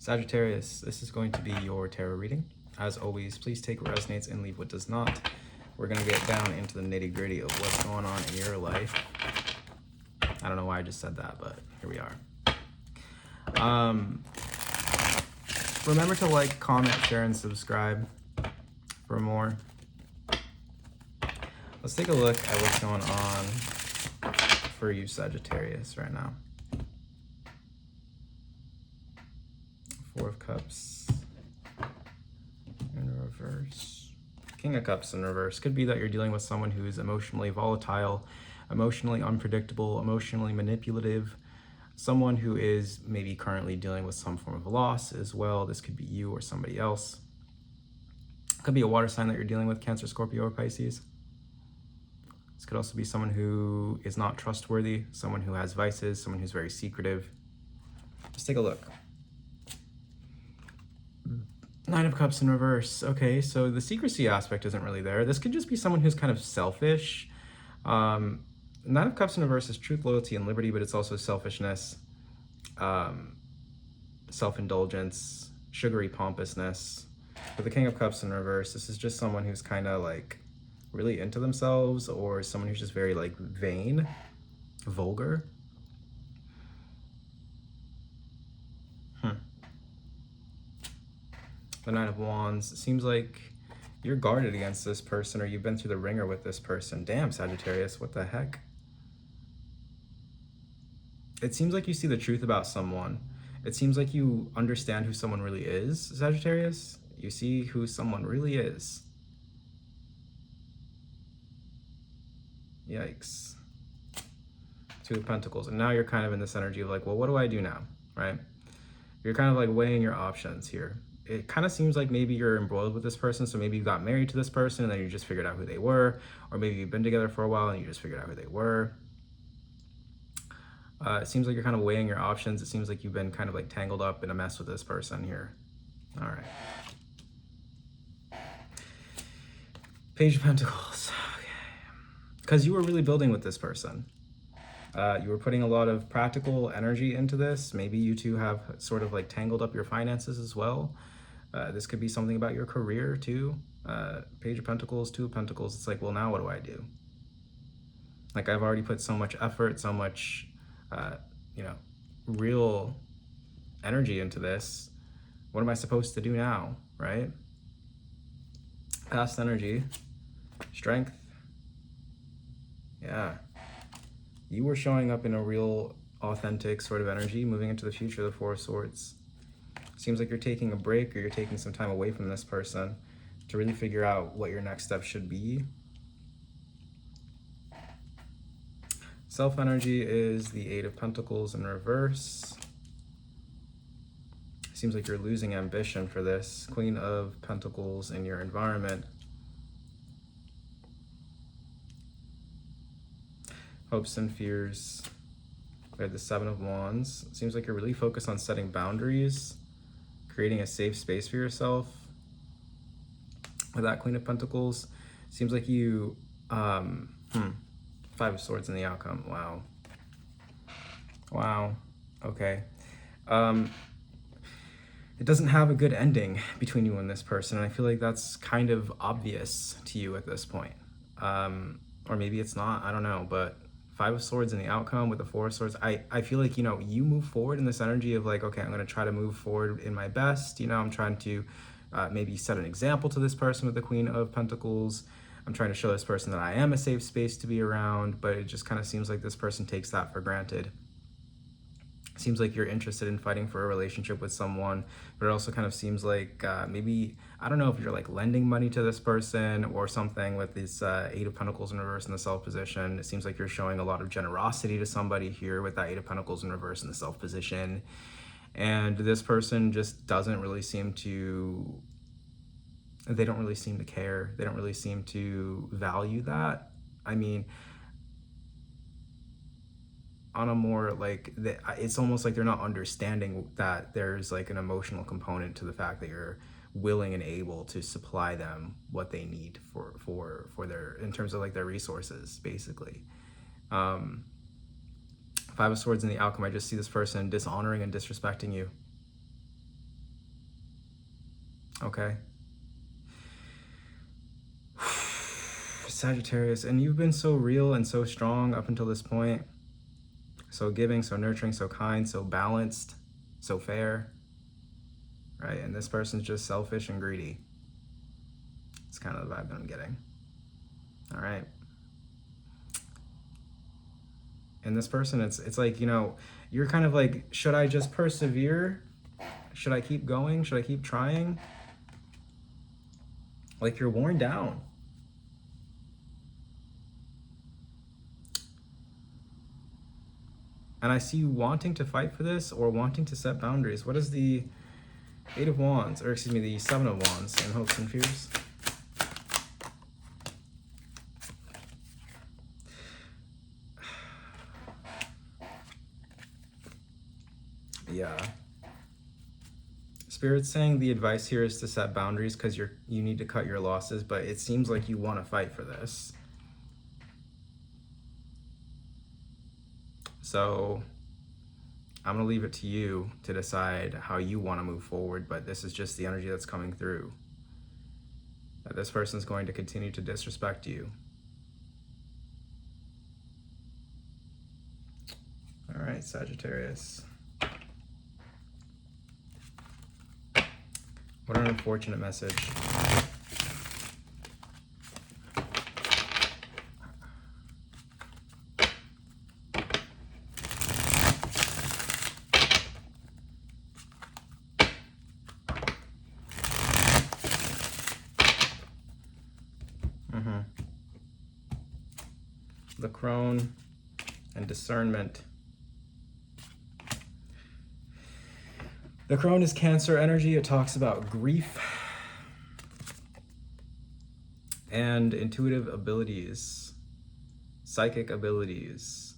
Sagittarius, this is going to be your tarot reading. As always, please take what resonates and leave what does not. We're going to get down into the nitty-gritty of what's going on in your life. I don't know why I just said that, but here we are. Remember to like, comment, share, and subscribe for more. Let's take a look at what's going on for you, Sagittarius, right now. Four of Cups in reverse. King of Cups in reverse. Could be that you're dealing with someone who is emotionally volatile, emotionally unpredictable, emotionally manipulative, someone who is maybe currently dealing with some form of loss as well. This could be you or somebody else. Could be a water sign that you're dealing with, Cancer, Scorpio, or Pisces. This could also be someone who is not trustworthy, someone who has vices, someone who's very secretive. Just take a look. Nine of Cups in reverse. Okay, so the secrecy aspect isn't really there. This could just be someone who's kind of selfish. Nine of Cups in reverse is truth, loyalty, and liberty, but it's also selfishness, self-indulgence, sugary pompousness. With the King of Cups in reverse, this is just someone who's kind of like really into themselves, or someone who's just very like vain, vulgar. The Nine of Wands. It seems like you're guarded against this person, or you've been through the ringer with this person. Damn, Sagittarius, what the heck? It seems like you see the truth about someone. It seems like you understand who someone really is, Sagittarius. You see who someone really is. Yikes. Two of Pentacles. And now you're kind of in this energy of like, well, what do I do now, right? You're kind of like weighing your options here. It kind of seems like maybe you're embroiled with this person, so maybe you got married to this person and then you just figured out who they were, or maybe you've been together for a while and you just figured out who they were. It seems like you're kind of weighing your options. It seems like you've been kind of like tangled up in a mess with this person here. All right. Page of Pentacles. Okay. Because you were really building with this person. You were putting a lot of practical energy into this. Maybe you two have sort of like tangled up your finances as well. This could be something about your career too. Page of Pentacles, Two of Pentacles. It's like, well, now what do I do? Like, I've already put so much effort, so much, real energy into this. What am I supposed to do now, right? Past energy, strength. Yeah. You were showing up in a real, authentic sort of energy, moving into the future, the Four of Swords. Seems like you're taking a break, or you're taking some time away from this person to really figure out what your next step should be. Self-energy is the Eight of Pentacles in reverse. Seems like you're losing ambition for this. Queen of Pentacles in your environment. Hopes and fears. We have the Seven of Wands. Seems like you're really focused on setting boundaries, creating a safe space for yourself. With that Queen of Pentacles, seems like you, Five of Swords in the outcome. Wow. Wow. Okay. It doesn't have a good ending between you and this person, and I feel like that's kind of obvious to you at this point. Or maybe it's not, I don't know, but Five of Swords in the outcome with the Four of Swords, I feel like, you move forward in this energy of like, okay, I'm going to try to move forward in my best. I'm trying to maybe set an example to this person with the Queen of Pentacles. I'm trying to show this person that I am a safe space to be around, but it just kind of seems like this person takes that for granted. Seems like you're interested in fighting for a relationship with someone, but it also kind of seems like maybe, I don't know if you're like lending money to this person or something with this Eight of Pentacles in reverse in the self position. It seems like you're showing a lot of generosity to somebody here with that Eight of Pentacles in reverse in the self position. And this person just doesn't really seem to, they don't really seem to care. They don't really seem to value that. I mean, on a more like, it's almost like they're not understanding that there's like an emotional component to the fact that you're willing and able to supply them what they need for their, in terms of like their resources, basically. Five of Swords in the outcome, I just see this person dishonoring and disrespecting you. Okay. Sagittarius, and you've been so real and so strong up until this point. So giving, so nurturing, so kind, so balanced, so fair, right? And this person's just selfish and greedy. It's kind of the vibe that I'm getting. All right. And this person, it's like, you know, you're kind of like, should I just persevere? Should I keep going? Should I keep trying? Like you're worn down. And I see you wanting to fight for this or wanting to set boundaries. What is the Eight of Wands, or excuse me, the Seven of Wands in hopes and fears? Yeah. Spirit's saying the advice here is to set boundaries because you need to cut your losses, but it seems like you want to fight for this. So I'm going to leave it to you to decide how you want to move forward, but this is just the energy that's coming through. That this person's going to continue to disrespect you. All right, Sagittarius. What an unfortunate message. The Crone and discernment. The Crone is Cancer energy. It talks about grief and intuitive abilities, psychic abilities,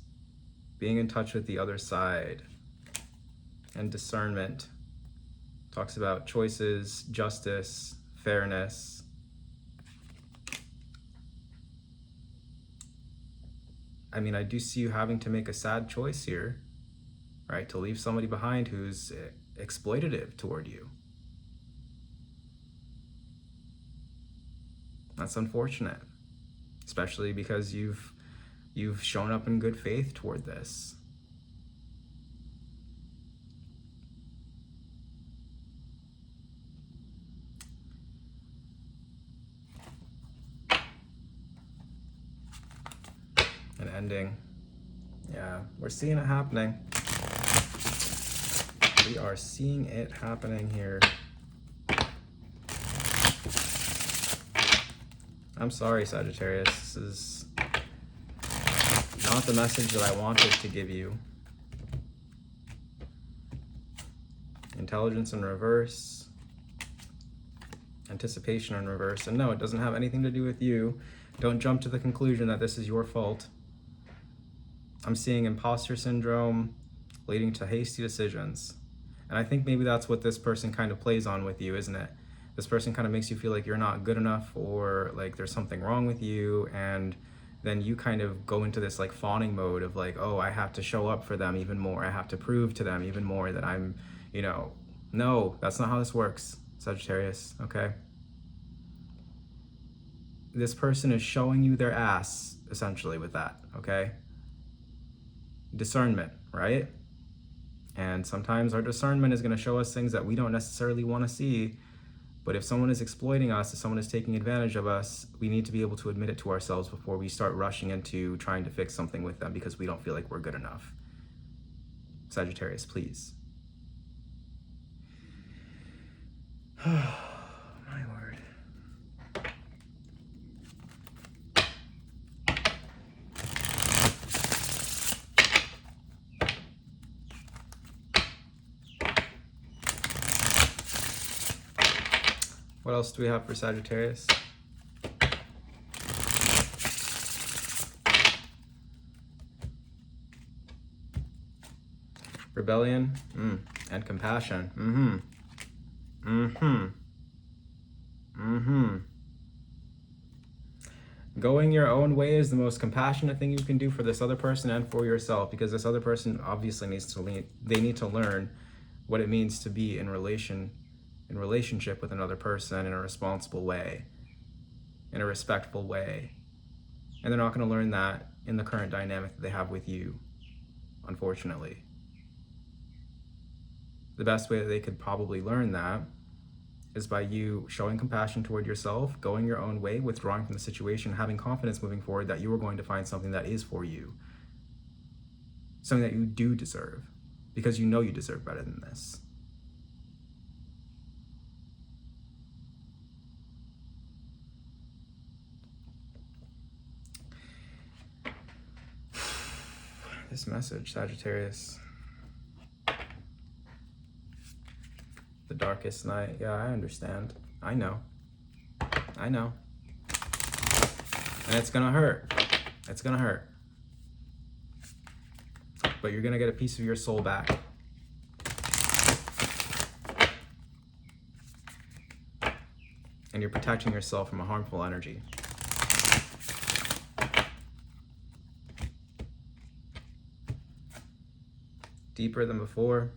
being in touch with the other side, and discernment. Talks about choices, justice, fairness. I mean, I do see you having to make a sad choice here, right? To leave somebody behind who's exploitative toward you. That's unfortunate, especially because you've shown up in good faith toward this. An ending. Yeah, we're seeing it happening. We are seeing it happening here. I'm sorry, Sagittarius. This is not the message that I wanted to give you. Intelligence in reverse. Anticipation in reverse. And no, it doesn't have anything to do with you. Don't jump to the conclusion that this is your fault. I'm seeing imposter syndrome leading to hasty decisions. And I think maybe that's what this person kind of plays on with you, isn't it? This person kind of makes you feel like you're not good enough or like there's something wrong with you. And then you kind of go into this like fawning mode of like, oh, I have to show up for them even more. I have to prove to them even more that I'm, you know, no, that's not how this works, Sagittarius, okay? This person is showing you their ass, essentially, with that, okay? Discernment, right? And sometimes our discernment is going to show us things that we don't necessarily want to see. But if someone is exploiting us, if someone is taking advantage of us, we need to be able to admit it to ourselves before we start rushing into trying to fix something with them because we don't feel like we're good enough. Sagittarius, please. My word. What else do we have for Sagittarius? Rebellion and compassion. Going your own way is the most compassionate thing you can do for this other person and for yourself, because this other person obviously needs to learn what it means to be in relation in relationship with another person in a responsible way, in a respectful way. And they're not going to learn that in the current dynamic that they have with you, unfortunately. The best way that they could probably learn that is by you showing compassion toward yourself, going your own way, withdrawing from the situation, having confidence moving forward that you are going to find something that is for you, something that you do deserve, because you know you deserve better than this. This message, Sagittarius. The darkest night. Yeah, I understand. I know. I know. And it's gonna hurt. It's gonna hurt. But you're gonna get a piece of your soul back. And you're protecting yourself from a harmful energy. Deeper than before.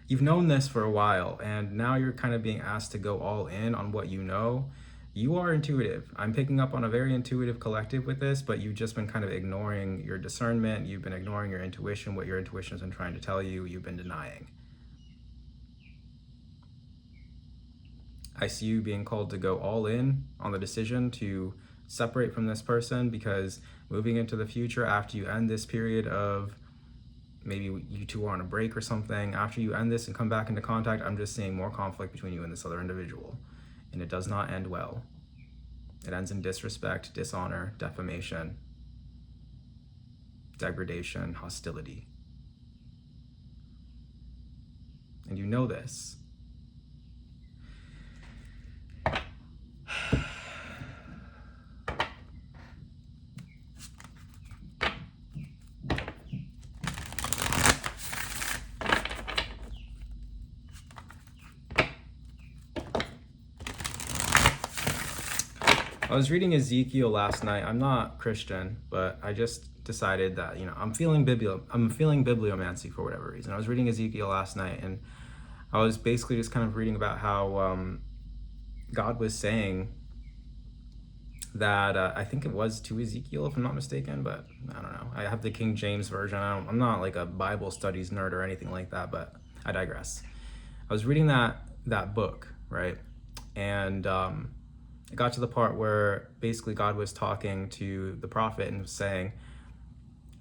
You've known this for a while, and now you're kind of being asked to go all in on what you know. You are intuitive. I'm picking up on a very intuitive collective with this, but you've just been kind of ignoring your discernment. You've been ignoring your intuition, what your intuition has been trying to tell you. You've been denying. I see you being called to go all in on the decision to separate from this person, because moving into the future, after you end this period of maybe you two are on a break or something, after you end this and come back into contact, I'm just seeing more conflict between you and this other individual. And it does not end well. It ends in disrespect, dishonor, defamation, degradation, hostility. And you know this. I was reading Ezekiel last night. I'm not Christian, but I just decided that, I'm feeling bibliomancy for whatever reason. I was reading Ezekiel last night, and I was basically just kind of reading about how God was saying that, I think it was to Ezekiel, if I'm not mistaken, but I don't know. I have the King James version. I'm not like a Bible studies nerd or anything like that, but I digress. I was reading that book, right? And it got to the part where basically God was talking to the prophet and saying,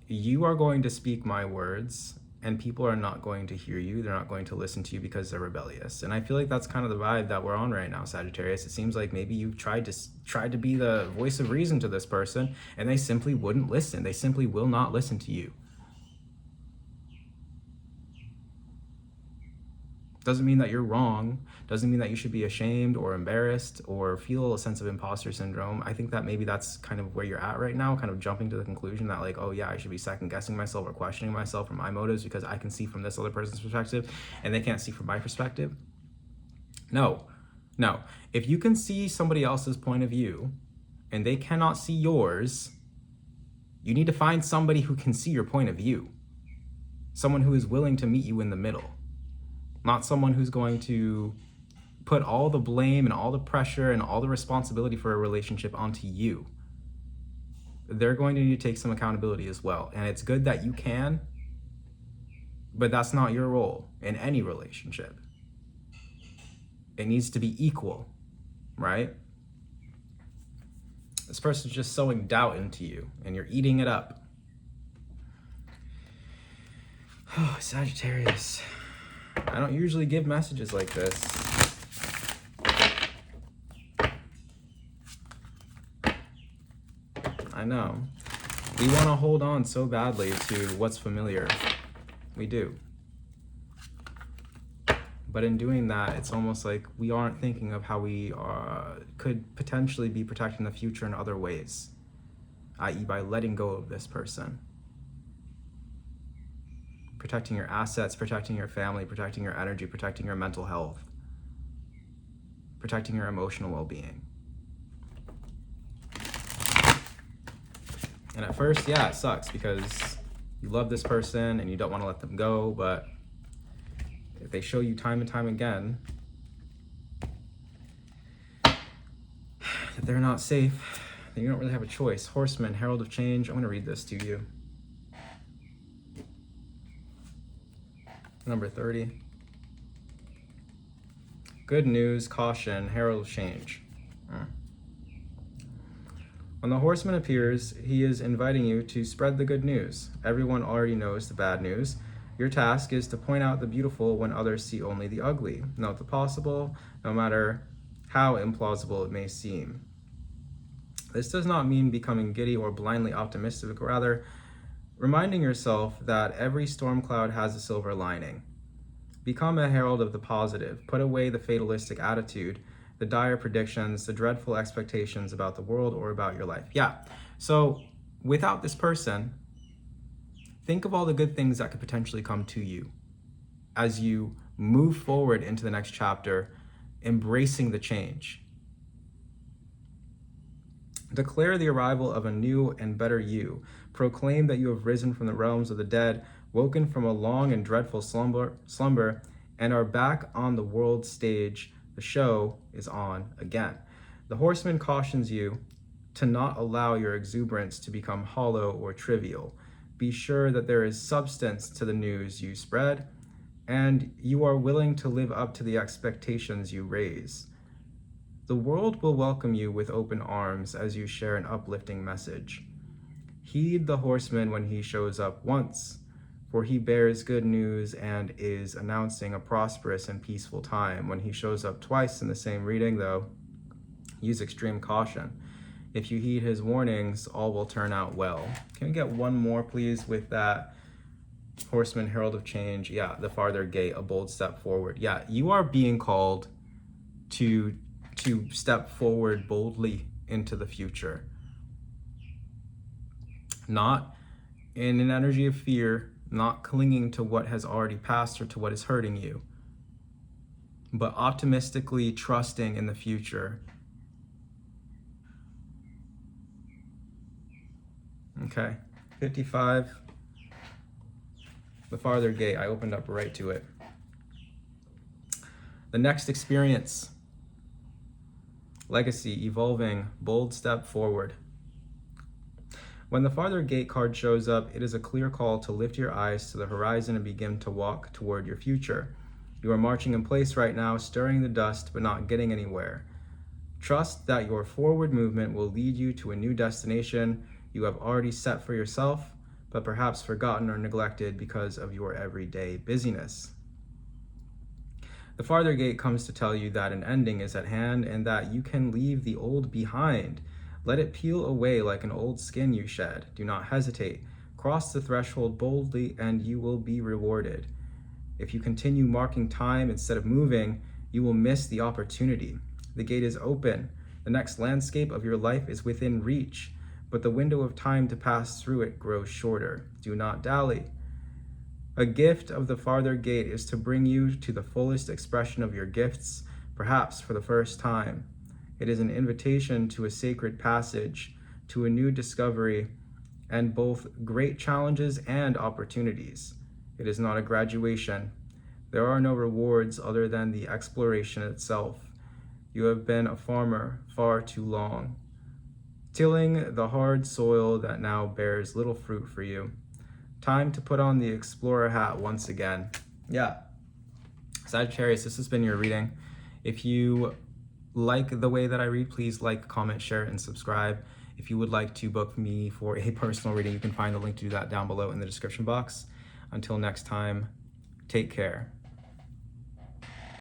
you are going to speak my words and people are not going to hear you. They're not going to listen to you because they're rebellious. And I feel like that's kind of the vibe that we're on right now, Sagittarius. It seems like maybe you've tried to be the voice of reason to this person and they simply wouldn't listen. They simply will not listen to you. Doesn't mean that you're wrong. Doesn't mean that you should be ashamed or embarrassed or feel a sense of imposter syndrome. I think that maybe that's kind of where you're at right now, kind of jumping to the conclusion that like, oh yeah, I should be second guessing myself or questioning myself for my motives because I can see from this other person's perspective and they can't see from my perspective. No. If you can see somebody else's point of view and they cannot see yours, you need to find somebody who can see your point of view. Someone who is willing to meet you in the middle. Not someone who's going to put all the blame and all the pressure and all the responsibility for a relationship onto you. They're going to need to take some accountability as well. And it's good that you can, but that's not your role in any relationship. It needs to be equal, right? This person's just sowing doubt into you and you're eating it up. Oh, Sagittarius. I don't usually give messages like this. I know. We want to hold on so badly to what's familiar. We do. But in doing that, it's almost like we aren't thinking of how we could potentially be protecting the future in other ways, i.e. by letting go of this person. Protecting your assets, protecting your family, protecting your energy, protecting your mental health, protecting your emotional well-being. And at first, yeah, it sucks because you love this person and you don't want to let them go, but if they show you time and time again that they're not safe, then you don't really have a choice. Horseman, Herald of Change. I'm going to read this to you. Number 30. Good news, caution, Herald of Change. When the horseman appears, he is inviting you to spread the good news. Everyone already knows the bad news. Your task is to point out the beautiful when others see only the ugly. Note the possible, no matter how implausible it may seem. This does not mean becoming giddy or blindly optimistic, but rather reminding yourself that every storm cloud has a silver lining. Become a herald of the positive. Put away the fatalistic attitude, the dire predictions, the dreadful expectations about the world or about your life. Yeah, so without this person, think of all the good things that could potentially come to you as you move forward into the next chapter, embracing the change. Declare the arrival of a new and better you. Proclaim that you have risen from the realms of the dead, woken from a long and dreadful slumber, and are back on the world stage. The show is on again. The horseman cautions you to not allow your exuberance to become hollow or trivial. Be sure that there is substance to the news you spread, and you are willing to live up to the expectations you raise. The world will welcome you with open arms as you share an uplifting message. Heed the horseman when he shows up once, for he bears good news and is announcing a prosperous and peaceful time. When he shows up twice in the same reading, though, use extreme caution. If you heed his warnings, all will turn out well. Can we get one more, please, with that horseman, herald of change? Yeah, the farther gate, a bold step forward. Yeah, you are being called to step forward boldly into the future. Not in an energy of fear, not clinging to what has already passed or to what is hurting you, but optimistically trusting in the future. Okay, 55, the farther gate. I opened up right to it. The next experience. Legacy, evolving, bold step forward. When the farther gate card shows up, it is a clear call to lift your eyes to the horizon and begin to walk toward your future. You are marching in place right now, stirring the dust, but not getting anywhere. Trust that your forward movement will lead you to a new destination you have already set for yourself, but perhaps forgotten or neglected because of your everyday busyness. The farther gate comes to tell you that an ending is at hand and that you can leave the old behind. Let it peel away like an old skin you shed. Do not hesitate. Cross the threshold boldly and you will be rewarded. If you continue marking time instead of moving, you will miss the opportunity. The gate is open. The next landscape of your life is within reach, but the window of time to pass through it grows shorter. Do not dally. A gift of the farther gate is to bring you to the fullest expression of your gifts, perhaps for the first time. It is an invitation to a sacred passage, to a new discovery, and both great challenges and opportunities. It is not a graduation. There are no rewards other than the exploration itself. You have been a farmer far too long, tilling the hard soil that now bears little fruit for you. Time to put on the explorer hat once again. Yeah. Sagittarius, this has been your reading. If you like the way that I read, please like, comment, share, and subscribe. If you would like to book me for a personal reading, you can find the link to do that down below in the description box. Until next time, take care.